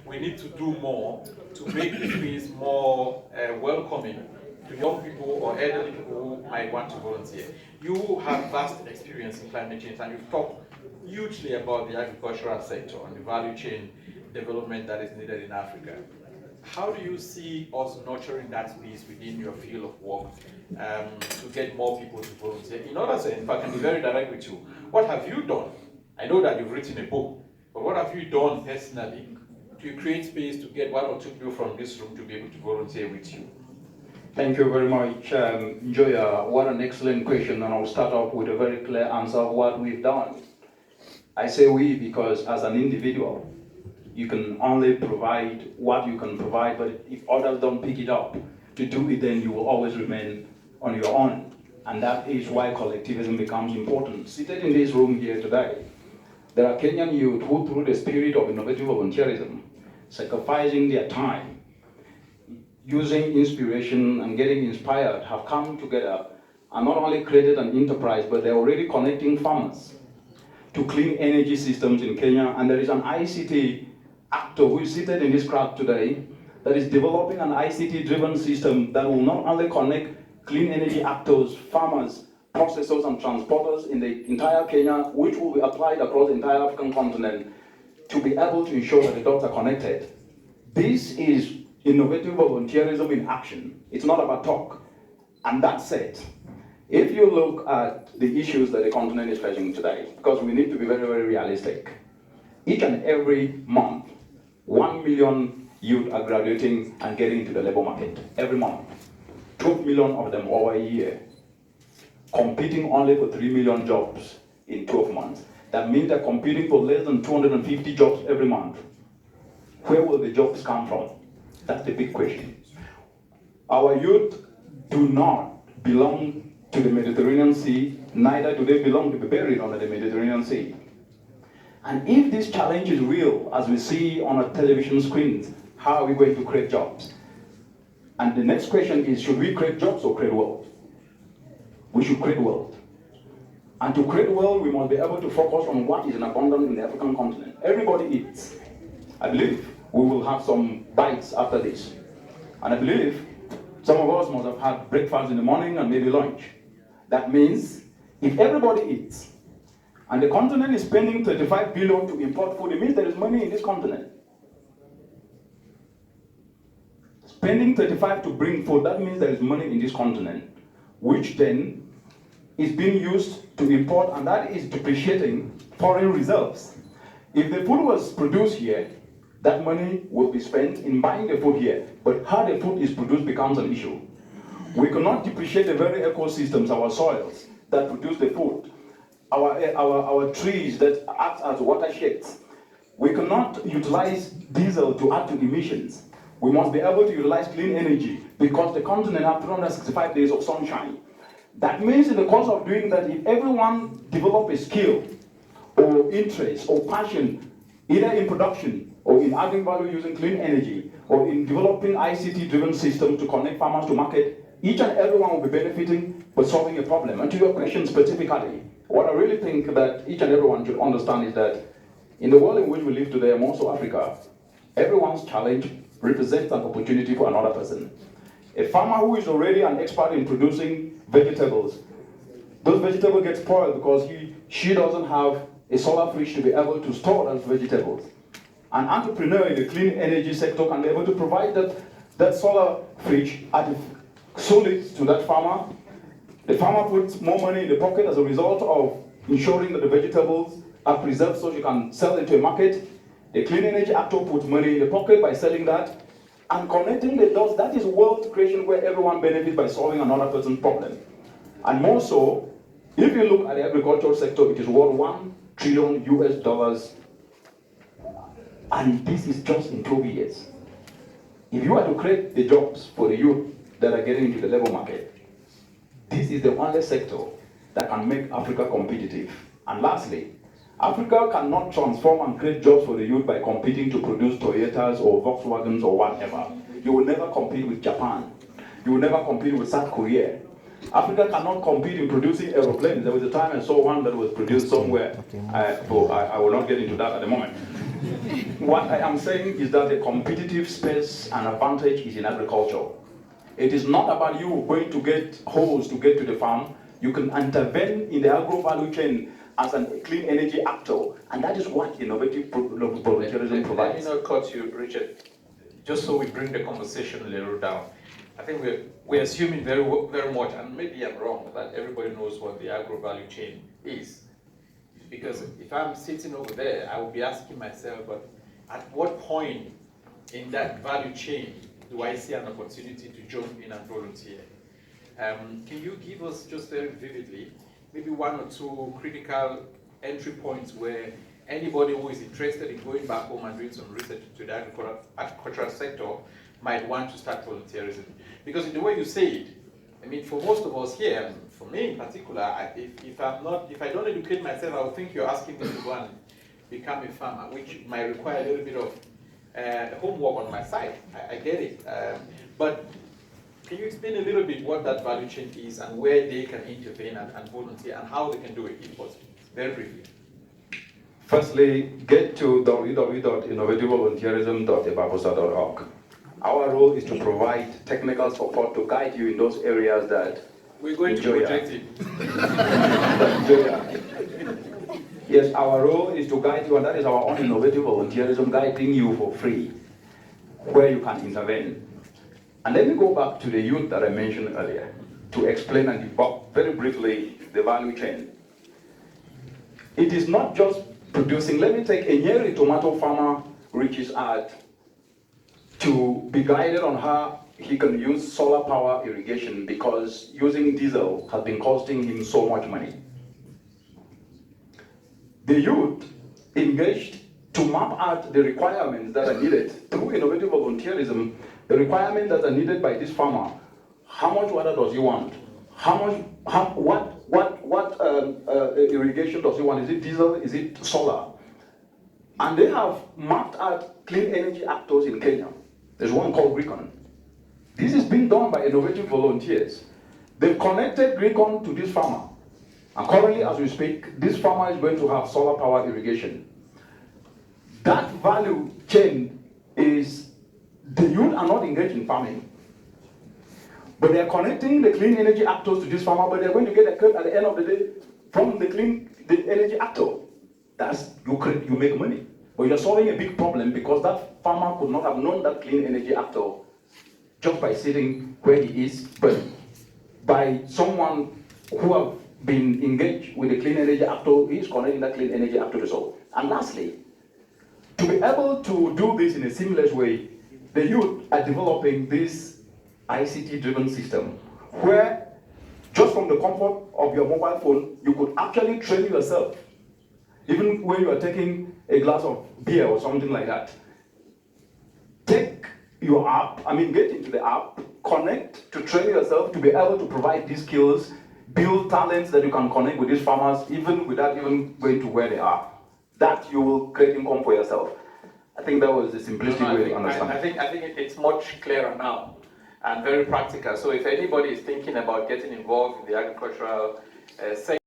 We need to do more to make the space more welcoming to young people or elderly people who might want to volunteer. You have vast experience in climate change, and you've talked hugely about the agricultural sector and the value chain development that is needed in Africa. How do you see us nurturing that space within your field of work to get more people to volunteer? In other sense, if I can be very direct with you, what have you done? I know that you've written a book, but what have you done personally to create space to get one or two people from this room to be able to volunteer with you? Thank you very much, Joya. What an excellent question, and I'll start off with a very clear answer of what we've done. I say we because as an individual, you can only provide what you can provide, but if others don't pick it up to do it, then you will always remain on your own. And that is why collectivism becomes important. Seated in this room here today, there are Kenyan youth who, through the spirit of innovative volunteerism, sacrificing their time, using inspiration and getting inspired, have come together and not only created an enterprise, but they're already connecting farmers to clean energy systems in Kenya. And there is an ICT actor who is seated in this crowd today that is developing an ICT-driven system that will not only connect clean energy actors, farmers, processors, and transporters in the entire Kenya, which will be applied across the entire African continent to be able to ensure that the dots are connected. This is innovative volunteerism in action. It's not about talk. And that said, if you look at the issues that the continent is facing today, because we need to be very, very realistic, each and every month, 1 million youth are graduating and getting into the labor market every month. 12 million of them over a year, competing only for 3 million jobs in 12 months. That means they're competing for less than 250 jobs every month. Where will the jobs come from? That's the big question. Our youth do not belong to the Mediterranean Sea, neither do they belong to be buried under the Mediterranean Sea. And if this challenge is real, as we see on our television screens, how are we going to create jobs? And the next question is, should we create jobs or create wealth? We should create wealth. And to create wealth, we must be able to focus on what is in abundance in the African continent. Everybody eats. I believe we will have some bites after this. And I believe some of us must have had breakfast in the morning and maybe lunch. That means if everybody eats, and the continent is spending 35 billion to import food, it means there is money in this continent. Spending 35 to bring food, that means there is money in this continent, which then is being used to import, and that is depreciating foreign reserves. If the food was produced here, that money will be spent in buying the food here, but how the food is produced becomes an issue. We cannot depreciate the very ecosystems, our soils that produce the food, our trees that act as watersheds. We cannot utilize diesel to add to emissions. We must be able to utilize clean energy because the continent has 365 days of sunshine. That means in the course of doing that, if everyone develop a skill or interest or passion, either in production or in adding value using clean energy or in developing ICT-driven systems to connect farmers to market, each and everyone will be benefiting by solving a problem. And to your question specifically, what I really think that each and everyone should understand is that in the world in which we live today, and also Africa, everyone's challenge represents an opportunity for another person. A farmer who is already an expert in producing vegetables, those vegetables get spoiled because she doesn't have a solar fridge to be able to store those vegetables. An entrepreneur in the clean energy sector can be able to provide that solar fridge and sell it to that farmer. The farmer puts more money in the pocket as a result of ensuring that the vegetables are preserved so she can sell it to a market. The clean energy actor puts money in the pocket by selling that. And connecting the dots, that is wealth creation where everyone benefits by solving another person's problem. And more so, if you look at the agricultural sector, it is worth $1 trillion US. And this is just in 12 years. If you are to create the jobs for the youth that are getting into the labor market, this is the only sector that can make Africa competitive. And lastly, Africa cannot transform and create jobs for the youth by competing to produce Toyotas or Volkswagens or whatever. You will never compete with Japan. You will never compete with South Korea. Africa cannot compete in producing aeroplanes. There was a time I saw one that was produced somewhere. I will not get into that at the moment. what I am saying is that the competitive space and advantage is in agriculture. It is not about you going to get hose to get to the farm. You can intervene in the agro value chain as a clean energy actor, and that is what innovative volunteerism provides. Let me not cut you, Richard. Just so we bring the conversation a little down. I think we're assuming very much, and maybe I'm wrong, that everybody knows what the agro value chain is. Because if I'm sitting over there, I will be asking myself, but at what point in that value chain do I see an opportunity to jump in and volunteer? Can you give us just very vividly, maybe one or two critical entry points where anybody who is interested in going back home and doing some research to the agricultural sector might want to start volunteerism? Because in the way you say it, I mean, for most of us here, for me in particular, if I don't educate myself, I would think you're asking me to go and become a farmer, which might require a little bit of homework on my side. I get it. But can you explain a little bit what that value chain is and where they can intervene and volunteer and how they can do it, if possible? Very briefly. Firstly, get to www.innovativevolunteerism.ebabosa.org. Our role is to provide technical support to guide you in those areas that we're going to project it. Yes, our role is to guide you, and that is our own innovative volunteerism, guiding you for free where you can intervene. And let me go back to the youth that I mentioned earlier to explain and debug very briefly the value chain. It is not just producing. Let me take a Nyeri tomato farmer reaches out to be guided on how he can use solar power irrigation because using diesel has been costing him so much money. The youth engaged to map out the requirements that are needed through innovative volunteerism, the requirements that are needed by this farmer. How much water does he want? What irrigation does he want? Is it diesel? Is it solar? And they have mapped out clean energy actors in Kenya. There's one called Recon. This is being done by innovative volunteers. They've connected Recon to this farmer. And currently, as we speak, this farmer is going to have solar power irrigation. That value chain is, the youth are not engaged in farming. But they're connecting the clean energy actors to this farmer, but they're going to get a cut at the end of the day from the energy actor. That's, you make money. But you're solving a big problem because that farmer could not have known that clean energy actor just by sitting where he is, but by someone who have been engaged with the clean energy actor, he is connecting that clean energy actor to solve. And lastly, to be able to do this in a seamless way, the youth are developing this ICT-driven system where just from the comfort of your mobile phone, you could actually train yourself. Even when you are taking a glass of beer or something like that, take your app, get into the app, connect to train yourself to be able to provide these skills, build talents that you can connect with these farmers even without even going to where they are. That you will create income for yourself. I think that was the simplistic way to understand. I think it's much clearer now and very practical. So if anybody is thinking about getting involved in the agricultural sector,